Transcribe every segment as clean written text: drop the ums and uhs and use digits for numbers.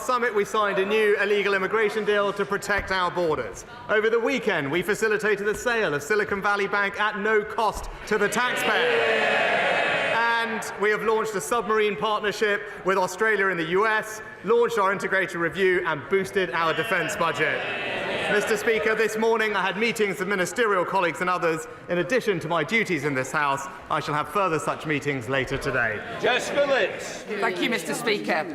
summit, we signed a new illegal immigration deal to protect our borders. Over the weekend, we facilitated the sale of Silicon Valley Bank at no cost to the taxpayer. And we have launched a submarine partnership with Australia and the US, launched our integrated review and boosted our defence budget. Mr. Speaker, this morning I had meetings with ministerial colleagues and others. In addition to my duties in this House, I shall have further such meetings later today. Jess Phillips. Thank you, Mr. Speaker.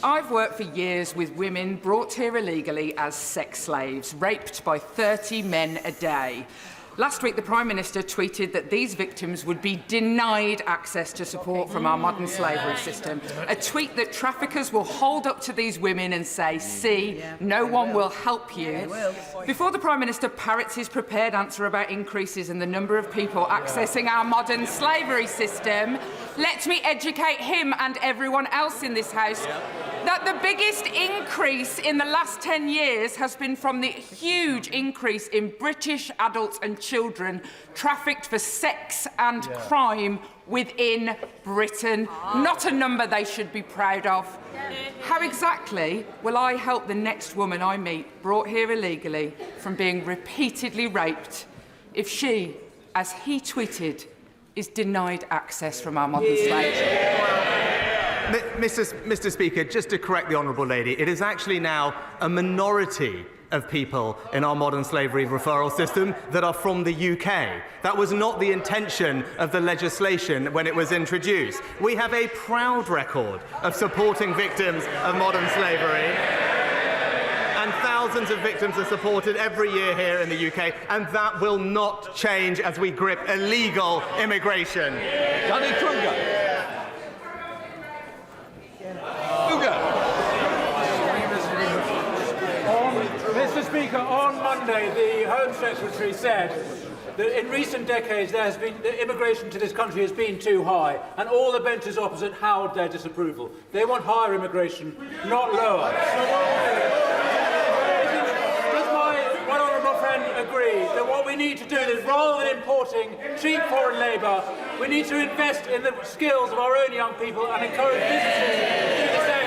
I've worked for years with women brought here illegally as sex slaves, raped by 30 men a day. Last week, the Prime Minister tweeted that these victims would be denied access to support from our modern slavery system, a tweet that traffickers will hold up to these women and say, see, no one will help you. Before the Prime Minister parrots his prepared answer about increases in the number of people accessing our modern slavery system, let me educate him and everyone else in this House that the biggest increase in the last 10 years has been from the huge increase in British adults and children trafficked for sex and crime within Britain. Not a number they should be proud of. How exactly will I help the next woman I meet brought here illegally from being repeatedly raped if she, as he tweeted, is denied access from our modern slaves? Mr. Speaker, just to correct the Honourable Lady, it is actually now a minority of people in our modern slavery referral system that are from the UK. That was not the intention of the legislation when it was introduced. We have a proud record of supporting victims of modern slavery, and thousands of victims are supported every year here in the UK, and that will not change as we grip illegal immigration. Danny Kruger. Mr. Speaker, on Monday, the Home Secretary said that in recent decades the immigration to this country has been too high, and all the benches opposite howled their disapproval. They want higher immigration, not lower. Does my one honourable friend agree that what we need to do is, rather than importing cheap foreign labour, we need to invest in the skills of our own young people and encourage businesses to do the same?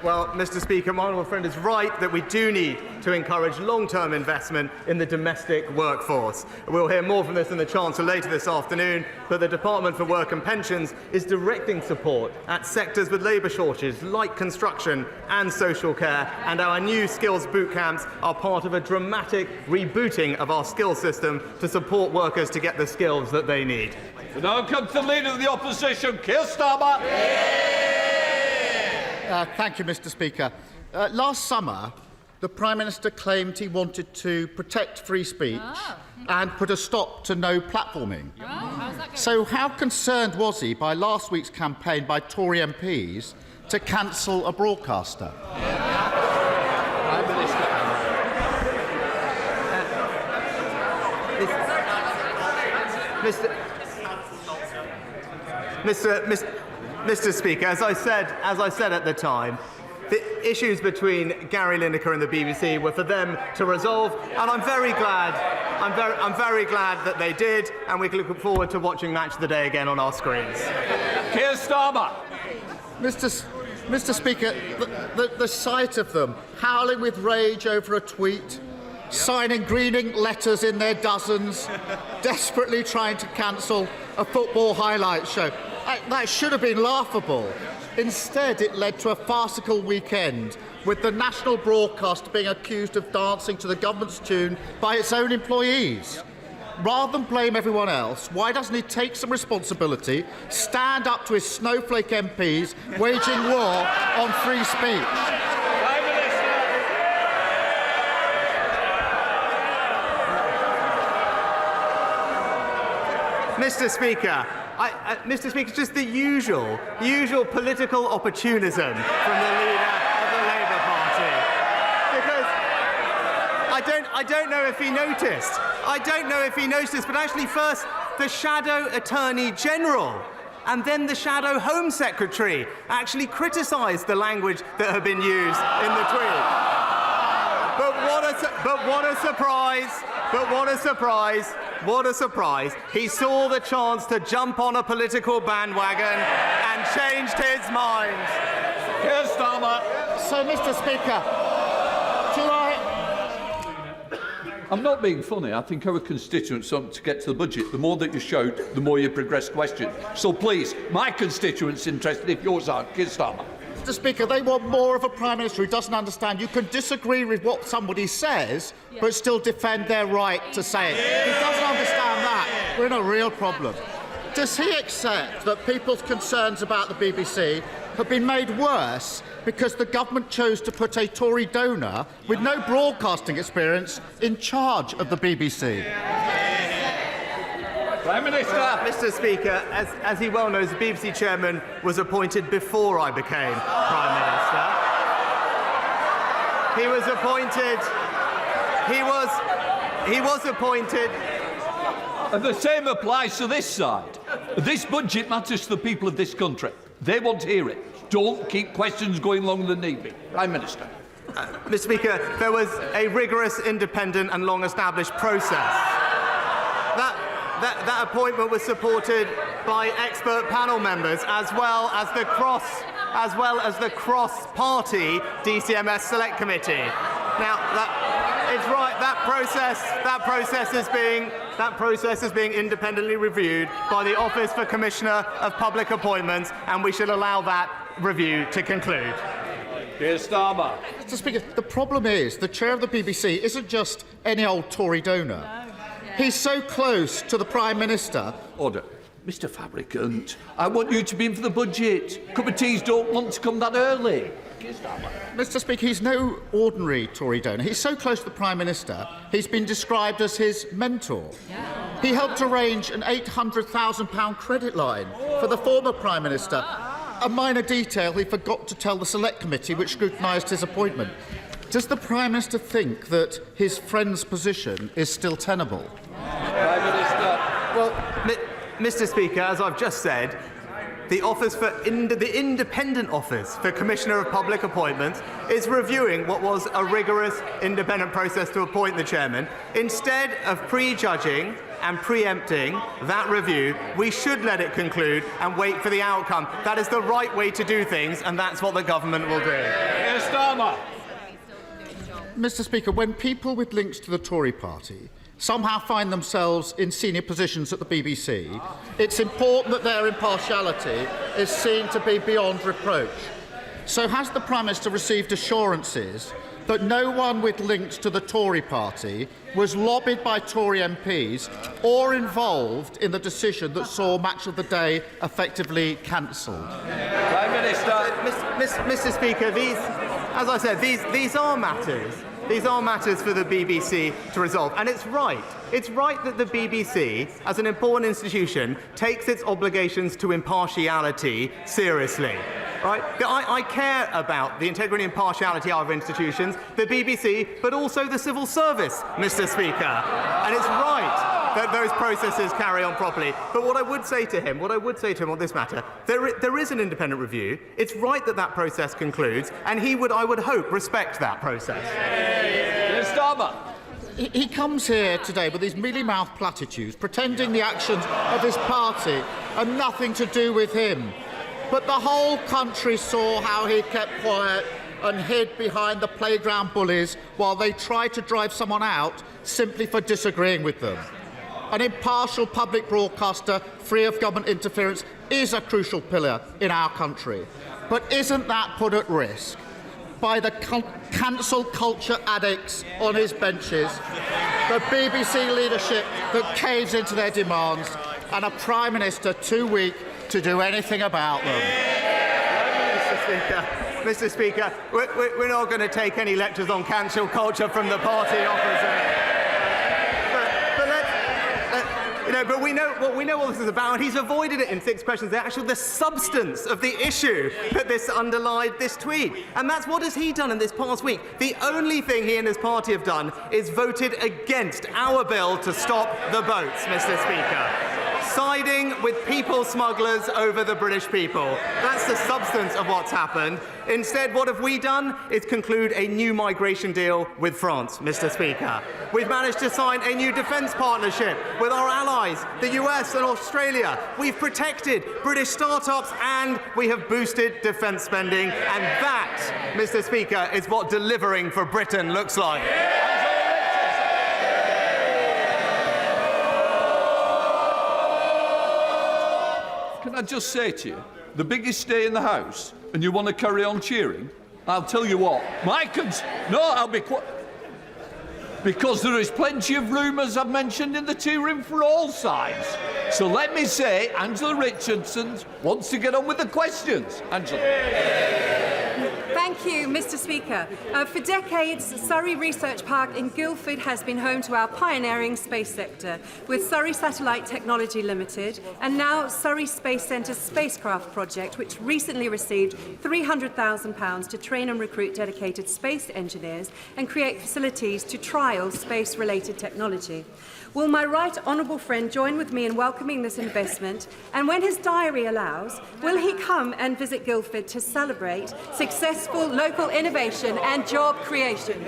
Well, Mr. Speaker, my honourable friend is right that we do need to encourage long-term investment in the domestic workforce. We'll hear more from this in the Chancellor later this afternoon, but the Department for Work and Pensions is directing support at sectors with labour shortages like construction and social care, and our new skills boot camps are part of a dramatic rebooting of our skills system to support workers to get the skills that they need. We now come to the Leader of the Opposition, Keir Starmer. Thank you, Mr. Speaker. Last summer, the Prime Minister claimed he wanted to protect free speech and put a stop to no platforming. So how concerned was he by last week's campaign by Tory MPs to cancel a broadcaster? Mr. Speaker, as I said at the time, the issues between Gary Lineker and the BBC were for them to resolve, and I'm very glad that they did, and we can look forward to watching Match of the Day again on our screens. Keir Starmer. Mr. Speaker, the sight of them howling with rage over a tweet, signing greening letters in their dozens, desperately trying to cancel a football highlights show. That should have been laughable. Instead, it led to a farcical weekend, with the national broadcast being accused of dancing to the government's tune by its own employees. Rather than blame everyone else, why doesn't he take some responsibility, stand up to his snowflake MPs waging war on free speech? Mr. Speaker, Mr. Speaker, just the usual political opportunism from the leader of the Labour Party. Because I don't know if he noticed. But actually first the Shadow Attorney General and then the Shadow Home Secretary actually criticised the language that had been used in the tweet. But what a surprise. He saw the chance to jump on a political bandwagon and changed his mind. Keir Starmer. So, Mr. Speaker, I'm not being funny. I think our constituents want to get to the budget. The more that you shout, the more you progress questions. So please, my constituents interested if yours aren't. Keir Starmer. Mr. Speaker, they want more of a Prime Minister who doesn't understand. You can disagree with what somebody says, but still defend their right to say it. If he doesn't understand that, we're in a real problem. Does he accept that people's concerns about the BBC have been made worse because the government chose to put a Tory donor with no broadcasting experience in charge of the BBC? Prime Minister. Mr. Speaker, as he well knows, the BBC chairman was appointed before I became Prime Minister. He was appointed. He was appointed. And the same applies to this side. This budget matters to the people of this country. They want to hear it. Don't keep questions going longer than need be. Prime Minister. Mr. Speaker, there was a rigorous, independent and long-established process. That appointment was supported by expert panel members, as well as the cross-party DCMS Select Committee. Now, it's right. That process is being independently reviewed by the Office for Commissioner of Public Appointments, and we should allow that review to conclude. Keir Starmer. Mr. Speaker, the problem is the chair of the BBC isn't just any old Tory donor. He's so close to the Prime Minister. Order. Mr. Fabricant, I want you to be in for the budget. Cup of teas don't want to come that early. Mr. Speaker, he's no ordinary Tory donor. He's so close to the Prime Minister, he's been described as his mentor. He helped arrange an £800,000 credit line for the former Prime Minister, a minor detail he forgot to tell the Select Committee, which scrutinised his appointment. Does the Prime Minister think that his friend's position is still tenable? Prime Minister. Well, Mr. Speaker, as I've just said, the Independent Office for Commissioner of Public Appointments is reviewing what was a rigorous, independent process to appoint the chairman. Instead of prejudging and preempting that review, we should let it conclude and wait for the outcome. That is the right way to do things, and that's what the government will do. Keir Starmer. Mr. Speaker, when people with links to the Tory party somehow find themselves in senior positions at the BBC, it's important that their impartiality is seen to be beyond reproach. So has the Prime Minister received assurances that no one with links to the Tory party was lobbied by Tory MPs or involved in the decision that saw Match of the Day effectively cancelled? Prime Minister. Mr. Speaker, as I said, these are matters. These are matters for the BBC to resolve. And it's right. It's right that the BBC, as an important institution, takes its obligations to impartiality seriously. Right? I care about the integrity and impartiality of our institutions, the BBC, but also the civil service, Mr. Speaker. And it's right that those processes carry on properly. But what I would say to him on this matter, there is an independent review. It's right that that process concludes, and he would, I would hope, respect that process. Keir Starmer. He comes here today with these mealy-mouthed platitudes, pretending the actions of his party are nothing to do with him. But the whole country saw how he kept quiet and hid behind the playground bullies while they tried to drive someone out simply for disagreeing with them. An impartial public broadcaster free of government interference is a crucial pillar in our country. But isn't that put at risk by the cancel culture addicts on his benches, the BBC leadership that caves into their demands, and a Prime Minister too weak to do anything about them? Mr. Speaker, we're not going to take any lectures on cancel culture from the party opposite. But we know what this is about, and he's avoided it in 6 questions. The substance of the issue that this underlied this tweet. And that's what has he done in this past week. The only thing he and his party have done is voted against our bill to stop the boats, Mr. Speaker. siding with people smugglers over the British people. That's the substance of what's happened. Instead, what have we done? Is conclude a new migration deal with France, Mr. Speaker. We've managed to sign a new defence partnership with our allies, the US and Australia. We've protected British startups and we have boosted defence spending. And that, Mr. Speaker, is what delivering for Britain looks like. Can I just say to you, the biggest day in the House, and you want to carry on cheering? I'll tell you what, I'll be quiet. Because there is plenty of room, as I've mentioned, in the tea room for all sides. So let me say, Angela Richardson wants to get on with the questions. Angela. Thank you, Mr. Speaker. For decades, Surrey Research Park in Guildford has been home to our pioneering space sector, with Surrey Satellite Technology Limited and now Surrey Space Centre's spacecraft project, which recently received £300,000 to train and recruit dedicated space engineers and create facilities to trial space-related technology. Will my right honourable friend join with me in welcoming this investment? And when his diary allows, will he come and visit Guildford to celebrate successful local innovation and job creation?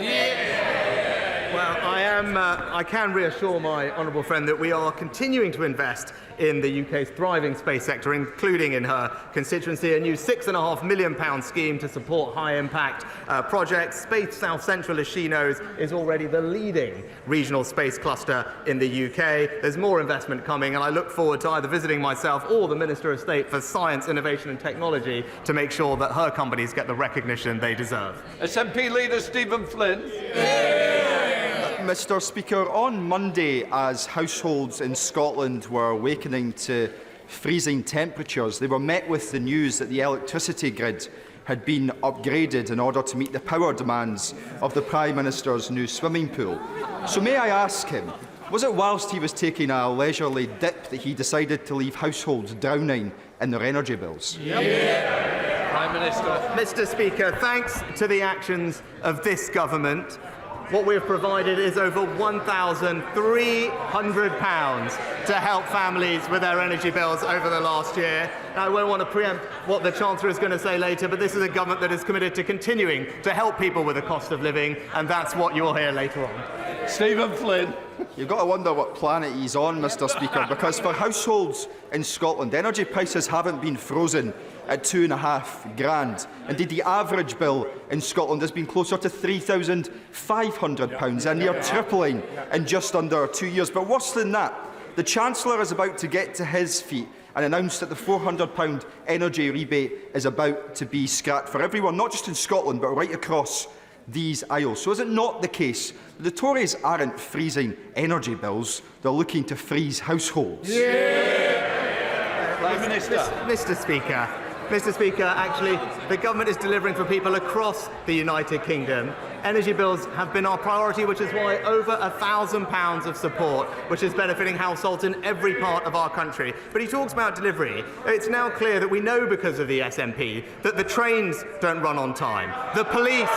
Well, I can reassure my honourable friend that we are continuing to invest in the UK's thriving space sector, including in her constituency, a new £6.5 million scheme to support high-impact projects. Space South Central, as she knows, is already the leading regional space cluster in the UK. There's more investment coming, and I look forward to either visiting myself or the Minister of State for Science, Innovation and Technology to make sure that her companies get the recognition they deserve. SNP leader Stephen Flynn. Mr. Speaker, on Monday, as households in Scotland were awakening to freezing temperatures, they were met with the news that the electricity grid had been upgraded in order to meet the power demands of the Prime Minister's new swimming pool. So may I ask him, was it whilst he was taking a leisurely dip that he decided to leave households drowning in their energy bills? Prime Minister. Mr. Speaker, thanks to the actions of this government, what we have provided is over £1,300 to help families with their energy bills over the last year. Now, I won't want to preempt what the Chancellor is going to say later, but this is a government that is committed to continuing to help people with the cost of living, and that's what you'll hear later on. Stephen Flynn. You've got to wonder what planet he's on, Mr. Speaker, because for households in Scotland, energy prices haven't been frozen at £2,500. Indeed, the average bill in Scotland has been closer to £3,500, and near tripling in just under 2 years. But worse than that, the Chancellor is about to get to his feet and announce that the £400 energy rebate is about to be scrapped for everyone, not just in Scotland, but right across these aisles. So is it not the case that the Tories aren't freezing energy bills, they're looking to freeze households? Prime Minister. Mr. Speaker, actually, the government is delivering for people across the United Kingdom. Energy bills have been our priority, which is why over £1,000 of support, which is benefiting households in every part of our country. But he talks about delivery. It's now clear that we know because of the SNP that the trains don't run on time. The police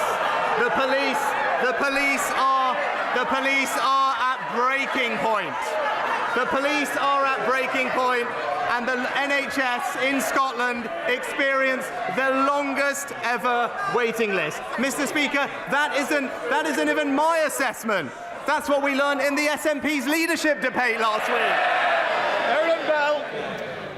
are at breaking point. The police are at breaking point, and the NHS in Scotland experienced the longest ever waiting list. Mr. Speaker, that isn't even my assessment. That's what we learned in the SNP's leadership debate last week. Aaron Bell.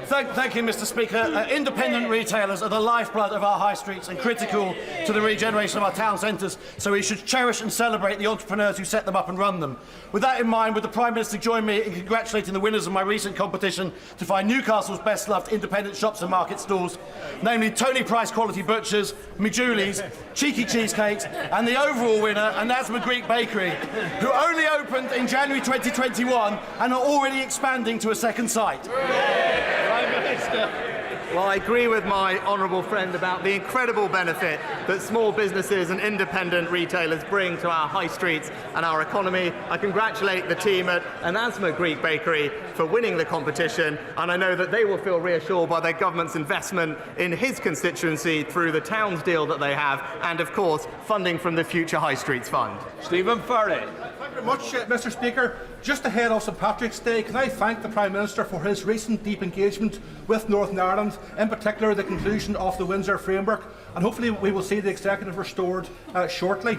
Thank you, Mr. Speaker. Independent retailers are the lifeblood of our high streets and critical to the regeneration of our town centres, so we should cherish and celebrate the entrepreneurs who set them up and run them. With that in mind, would the Prime Minister join me in congratulating the winners of my recent competition to find Newcastle's best-loved independent shops and market stalls, namely Tony Price Quality Butchers, Mijouli's, Cheeky Cheesecakes, and the overall winner, Anasma Greek Bakery, who only opened in January 2021 and are already expanding to a second site. Well, I agree with my honourable friend about the incredible benefit that small businesses and independent retailers bring to our high streets and our economy. I congratulate the team at Anasma Greek Bakery for winning the competition, and I know that they will feel reassured by their government's investment in his constituency through the Towns deal that they have, and of course funding from the Future High Streets Fund. Stephen Furry. Thank you very much, Mr. Speaker. Just ahead of St Patrick's Day, can I thank the Prime Minister for his recent deep engagement with Northern Ireland, in particular the conclusion of the Windsor Framework, and hopefully we will see the executive restored shortly.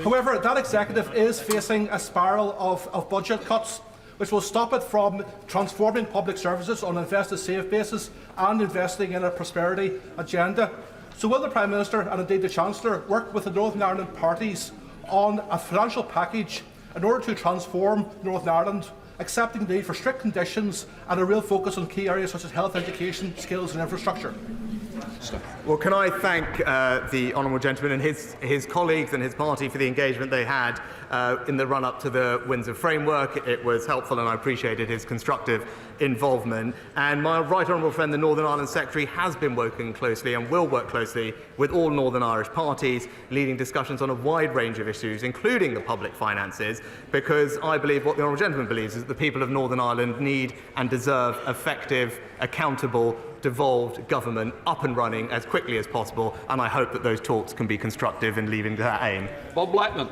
However, that executive is facing a spiral of budget cuts, which will stop it from transforming public services on an invest-to-save basis and investing in a prosperity agenda. So will the Prime Minister and indeed the Chancellor work with the Northern Ireland parties on a financial package in order to transform Northern Ireland, accepting the need for strict conditions and a real focus on key areas such as health, education, skills and infrastructure? Well, can I thank the honourable gentleman and his colleagues and his party for the engagement they had in the run-up to the Windsor Framework. It was helpful and I appreciated his constructive involvement. And my right honourable friend, the Northern Ireland Secretary, has been working closely and will work closely with all Northern Irish parties, leading discussions on a wide range of issues, including the public finances, because I believe what the honourable gentleman believes is that the people of Northern Ireland need and deserve effective, accountable, devolved government up and running as quickly as possible, and I hope that those talks can be constructive in leading to that aim. Bob Blackman.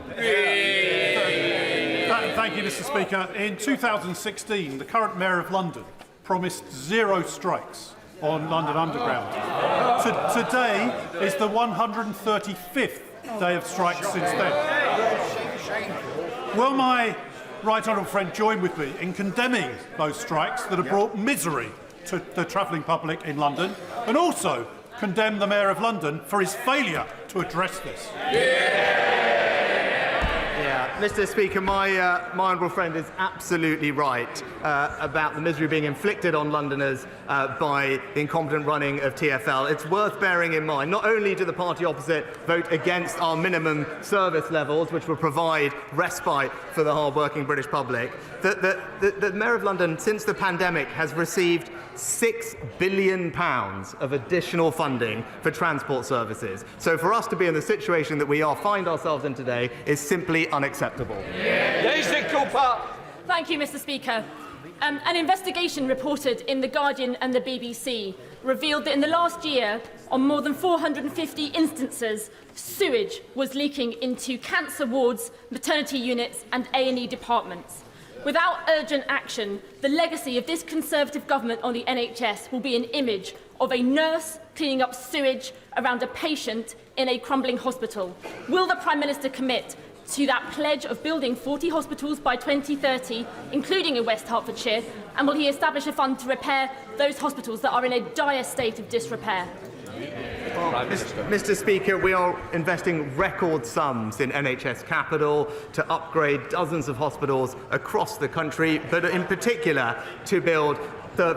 Thank you, Mr. Speaker. In 2016, the current Mayor of London promised 0 strikes on London Underground. Today is the 135th day of strikes since then. Will my right honourable friend join with me in condemning those strikes that have brought misery to the travelling public in London, and also condemn the Mayor of London for his failure to address this? Mr. Speaker, my honourable friend is absolutely right about the misery being inflicted on Londoners by the incompetent running of TfL. It's worth bearing in mind, not only do the party opposite vote against our minimum service levels, which will provide respite for the hard-working British public, that the Mayor of London, since the pandemic, has received £6 billion of additional funding for transport services. So for us to be in the situation that we find ourselves in today is simply unacceptable. Thank you, Mr. Speaker. An investigation reported in The Guardian and the BBC revealed that in the last year, on more than 450 instances, sewage was leaking into cancer wards, maternity units and A&E departments. Without urgent action, the legacy of this Conservative government on the NHS will be an image of a nurse cleaning up sewage around a patient in a crumbling hospital. Will the Prime Minister commit to that pledge of building 40 hospitals by 2030, including in West Hertfordshire, and will he establish a fund to repair those hospitals that are in a dire state of disrepair? Mr. Speaker, we are investing record sums in NHS capital to upgrade dozens of hospitals across the country, but in particular to build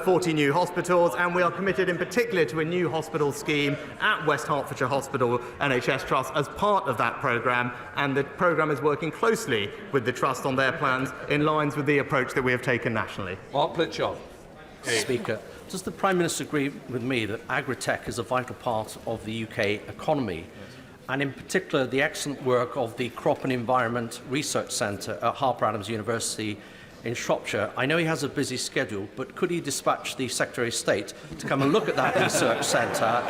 40 new hospitals, and we are committed in particular to a new hospital scheme at West Hertfordshire Hospital NHS Trust as part of that programme, and the programme is working closely with the Trust on their plans in lines with the approach that we have taken nationally. Mark Plitchard. Speaker, does the Prime Minister agree with me that agri-tech is a vital part of the UK economy, and in particular the excellent work of the Crop and Environment Research Centre at Harper Adams University in Shropshire? I know he has a busy schedule, but could he dispatch the Secretary of State to come and look at that research centre,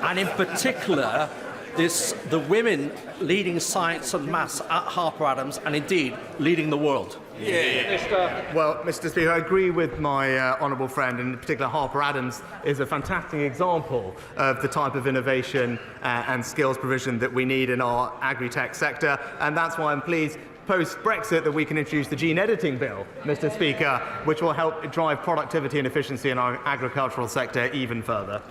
and in particular the women leading science and maths at Harper Adams, and indeed leading the world? Well, Mr. Speaker, I agree with my honourable friend, and in particular Harper Adams is a fantastic example of the type of innovation and skills provision that we need in our agri-tech sector, and that's why I'm pleased post-Brexit that we can introduce the gene editing bill, Mr. Speaker, which will help drive productivity and efficiency in our agricultural sector even further.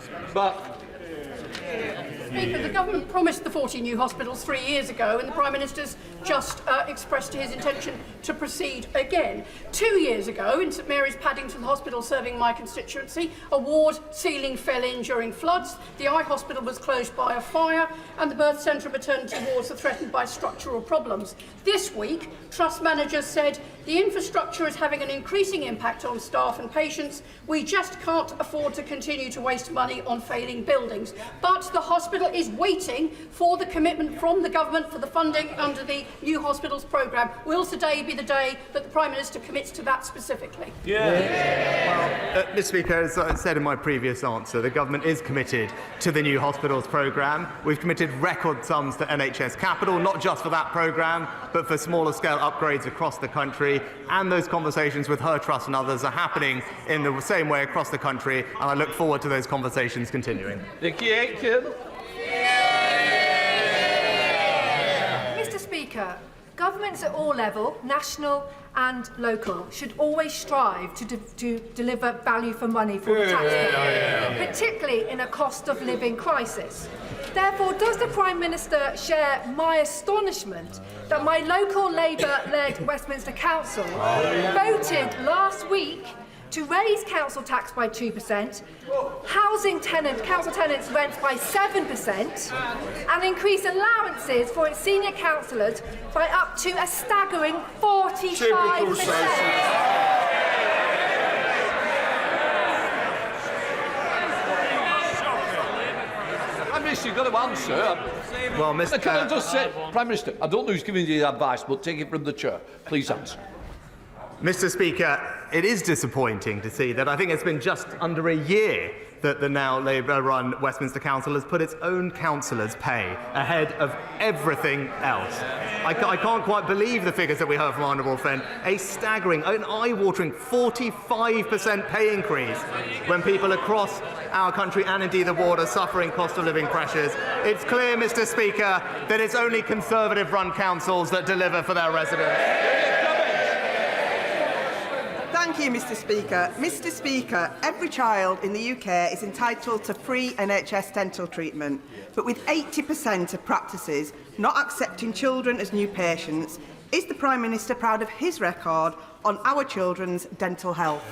Speaker, the government promised the 40 new hospitals 3 years ago, and the Prime Minister's just expressed his intention to proceed again. 2 years ago, in St Mary's Paddington Hospital serving my constituency, a ward ceiling fell in during floods, the eye hospital was closed by a fire, and the birth centre and maternity wards are threatened by structural problems. This week, Trust managers said the infrastructure is having an increasing impact on staff and patients. We just can't afford to continue to waste money on failing buildings. But the hospital River is waiting for the commitment from the government for the funding under the New Hospitals programme. Will today be the day that the Prime Minister commits to that specifically? Mr. Speaker, as I said in my previous answer, the government is committed to the New Hospitals programme. We've committed record sums to NHS Capital, not just for that programme, but for smaller scale upgrades across the country. And those conversations with Her Trust and others are happening in the same way across the country, and I look forward to those conversations continuing. Mr. Speaker, governments at all levels, national and local, should always strive to deliver value for money for the taxpayer, particularly in a cost of living crisis. Therefore, does the Prime Minister share my astonishment that my local Labour-led Westminster Council voted last week to raise council tax by 2%, council tenants' rents by 7%, and increase allowances for its senior councillors by up to a staggering 45%? You've got to answer. Well, Mr. Can I just say, Prime Minister, I don't know who's giving you the advice, but take it from the chair. Please answer. Mr. Speaker, it is disappointing to see that I think it's been just under a year that the now Labour-run Westminster Council has put its own councillors' pay ahead of everything else. I can't quite believe the figures that we heard from Honourable Friend. A staggering, an eye-watering 45% pay increase when people across our country and indeed the ward are suffering cost of living pressures. It's clear, Mr. Speaker, that it's only Conservative-run councils that deliver for their residents. Thank you, Mr. Speaker. Mr. Speaker, every child in the UK is entitled to free NHS dental treatment, but with 80% of practices not accepting children as new patients, is the Prime Minister proud of his record on our children's dental health?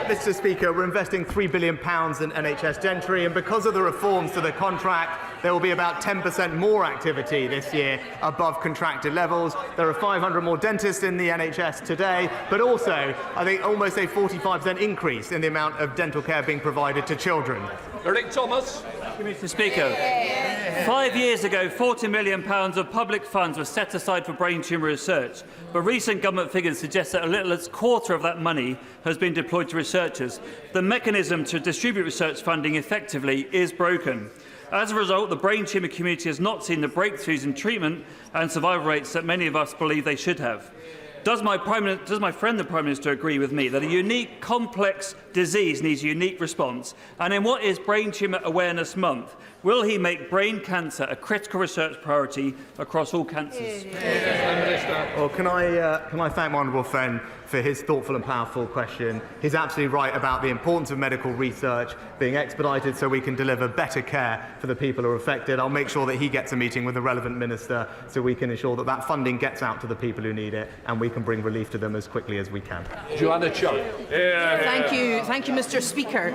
Mr. Speaker, we're investing £3 billion in NHS dentistry, and because of the reforms to the contract, there will be about 10% more activity this year above contracted levels. There are 500 more dentists in the NHS today, but also, I think, almost a 45% increase in the amount of dental care being provided to children. Eric Thomas. Mr. Speaker, 5 years ago, £40 million of public funds were set aside for brain tumour research, but recent government figures suggest that a little as a quarter of that money has been deployed to researchers. The mechanism to distribute research funding effectively is broken. As a result, the brain tumour community has not seen the breakthroughs in treatment and survival rates that many of us believe they should have. Does my friend the Prime Minister agree with me that a unique, complex disease needs a unique response? And in what is Brain Tumour Awareness Month, will he make brain cancer a critical research priority across all cancers? Well, can I thank my honourable friend for his thoughtful and powerful question. He's absolutely right about the importance of medical research being expedited so we can deliver better care for the people who are affected. I'll make sure that he gets a meeting with the relevant minister so we can ensure that that funding gets out to the people who need it and we can bring relief to them as quickly as we can. Joanna Chung. Thank you, Mr. Speaker.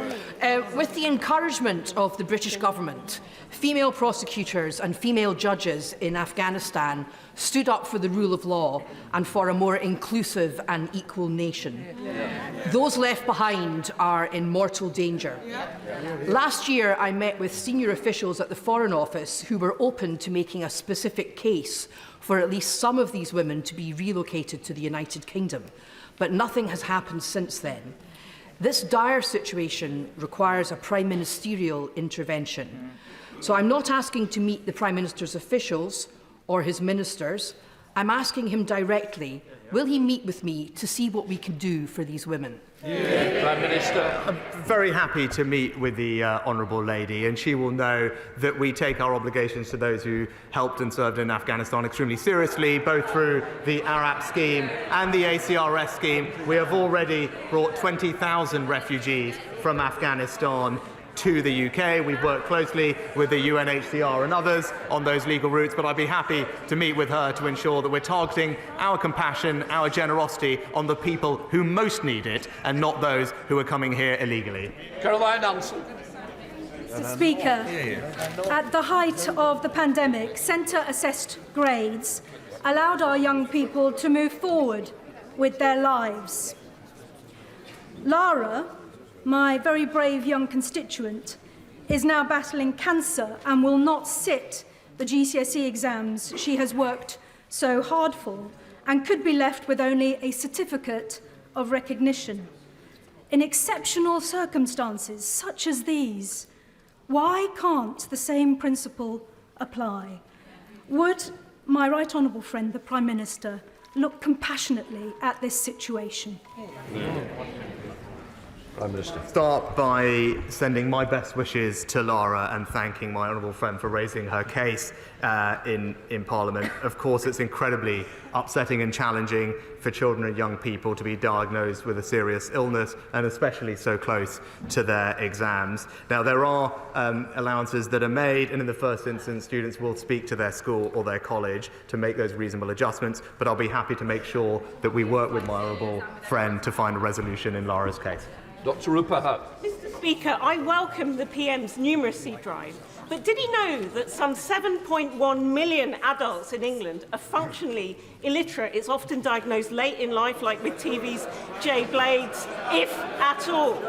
With the encouragement of the British government, female prosecutors and female judges in Afghanistan stood up for the rule of law and for a more inclusive and equal nation. Those left behind are in mortal danger. Last year, I met with senior officials at the Foreign Office who were open to making a specific case for at least some of these women to be relocated to the United Kingdom, but nothing has happened since then. This dire situation requires a Prime Ministerial intervention. So I'm not asking to meet the Prime Minister's officials or his ministers. I'm asking him directly, will he meet with me to see what we can do for these women? Prime Minister. I'm very happy to meet with the Honourable Lady, and she will know that we take our obligations to those who helped and served in Afghanistan extremely seriously, both through the ARAP scheme and the ACRS scheme. We have already brought 20,000 refugees from Afghanistan to the UK. We've worked closely with the UNHCR and others on those legal routes, but I'd be happy to meet with her to ensure that we're targeting our compassion, our generosity on the people who most need it and not those who are coming here illegally. Caroline Ansell. Mr. Speaker, at the height of the pandemic, centre-assessed grades allowed our young people to move forward with their lives. Lara, my very brave young constituent, is now battling cancer and will not sit the GCSE exams she has worked so hard for, and could be left with only a certificate of recognition. In exceptional circumstances such as these, why can't the same principle apply? Would my right honourable friend, the Prime Minister, look compassionately at this situation? Prime Minister. Start by sending my best wishes to Lara and thanking my honourable friend for raising her case in Parliament. Of course, it's incredibly upsetting and challenging for children and young people to be diagnosed with a serious illness, and especially so close to their exams. Now, there are allowances that are made, and in the first instance, students will speak to their school or their college to make those reasonable adjustments, but I'll be happy to make sure that we work with my honourable friend to find a resolution in Lara's case. Dr. Rupahat. Mr. Speaker, I welcome the PM's numeracy drive, but did he know that some 7.1 million adults in England are functionally illiterate? It's often diagnosed late in life, like with TV's J Blades, if at all.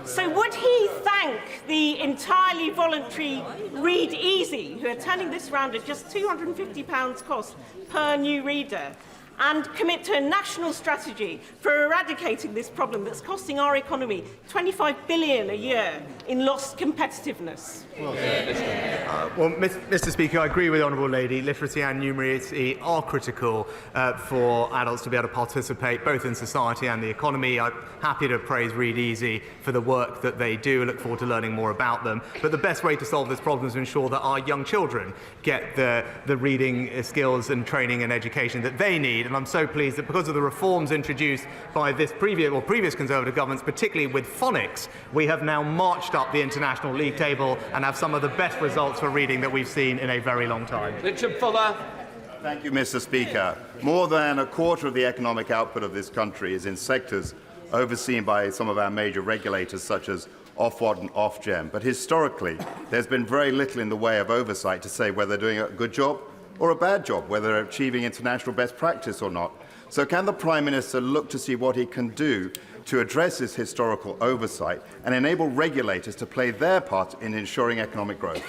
So would he thank the entirely voluntary Read Easy, who are turning this round at just £250 cost per new reader, and commit to a national strategy for eradicating this problem that's costing our economy $25 billion a year in lost competitiveness? Well, Mr. Speaker, I agree with the Honourable Lady. Literacy and numeracy are critical for adults to be able to participate both in society and the economy. I'm happy to praise Read Easy for the work that they do. I look forward to learning more about them. But the best way to solve this problem is to ensure that our young children get the reading skills and training and education that they need. And I'm so pleased that because of the reforms introduced by this previous Conservative governments, particularly with phonics, we have now marched up the international league table and have some of the best results for reading that we've seen in a very long time. Richard Fuller. Thank you, Mr. Speaker. More than a quarter of the economic output of this country is in sectors overseen by some of our major regulators, such as Ofwat and Ofgem. But historically, there's been very little in the way of oversight to say whether they're doing a good job or a bad job, whether they're achieving international best practice or not. So can the Prime Minister look to see what he can do to address this historical oversight and enable regulators to play their part in ensuring economic growth?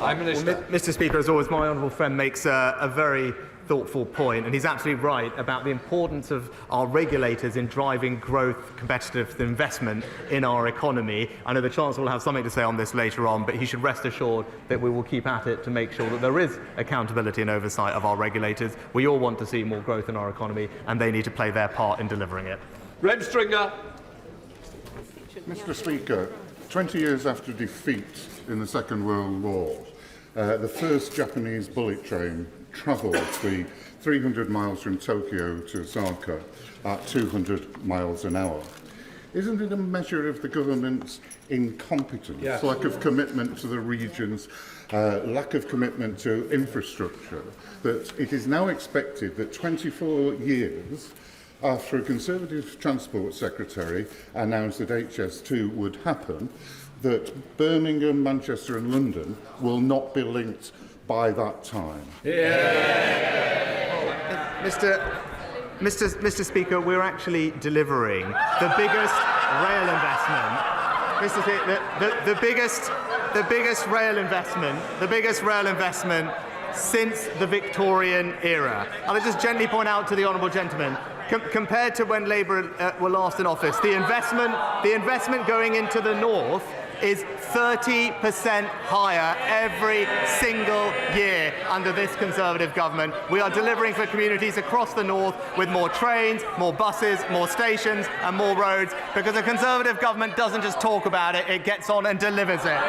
Well, Mr. Speaker, as always, my honourable friend makes a very thoughtful point, and he's absolutely right about the importance of our regulators in driving growth, competitive investment in our economy. I know the Chancellor will have something to say on this later on, but he should rest assured that we will keep at it to make sure that there is accountability and oversight of our regulators. We all want to see more growth in our economy, and they need to play their part in delivering it. Reb Stringer. Mr. Speaker, 20 years after defeat in the Second World War, the first Japanese bullet train travelled the 300 miles from Tokyo to Osaka at 200 miles an hour. Isn't it a measure of the government's incompetence, lack of commitment to the regions, lack of commitment to infrastructure, that it is now expected that 24 years after a Conservative Transport Secretary announced that HS2 would happen, that Birmingham, Manchester and London will not be linked by that time? Mr. Speaker, we're actually delivering the biggest rail investment. Mr. Speaker, the biggest rail investment since the Victorian era. I'll just gently point out to the honourable gentleman, compared to when Labour were last in office, the investment going into the north is 30% higher every single year under this Conservative government. We are delivering for communities across the north with more trains, more buses, more stations and more roads, because the Conservative government doesn't just talk about it, it gets on and delivers it.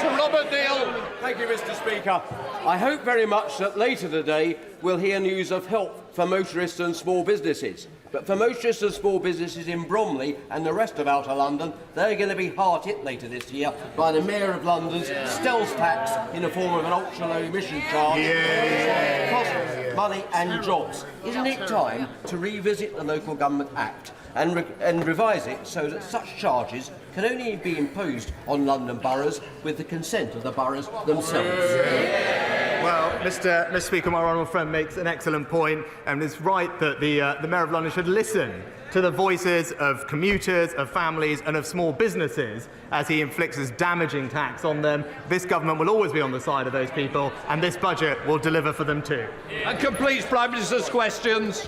Sir Robert Neal. Thank you, Mr. Speaker. I hope very much that later today we'll hear news of help for motorists and small businesses. But for motorists and small businesses in Bromley and the rest of Outer London, they're going to be hard hit later this year by the Mayor of London's stealth tax in the form of an ultra-low emission charge. Cost money and jobs. Isn't it time to revisit the Local Government Act and revise it so that such charges can only be imposed on London boroughs with the consent of the boroughs themselves? Well, Mr. Speaker, my honourable friend makes an excellent point, and it's right that the Mayor of London should listen to the voices of commuters, of families and of small businesses as he inflicts his damaging tax on them. This government will always be on the side of those people, and this budget will deliver for them too. And completes Prime Minister's questions.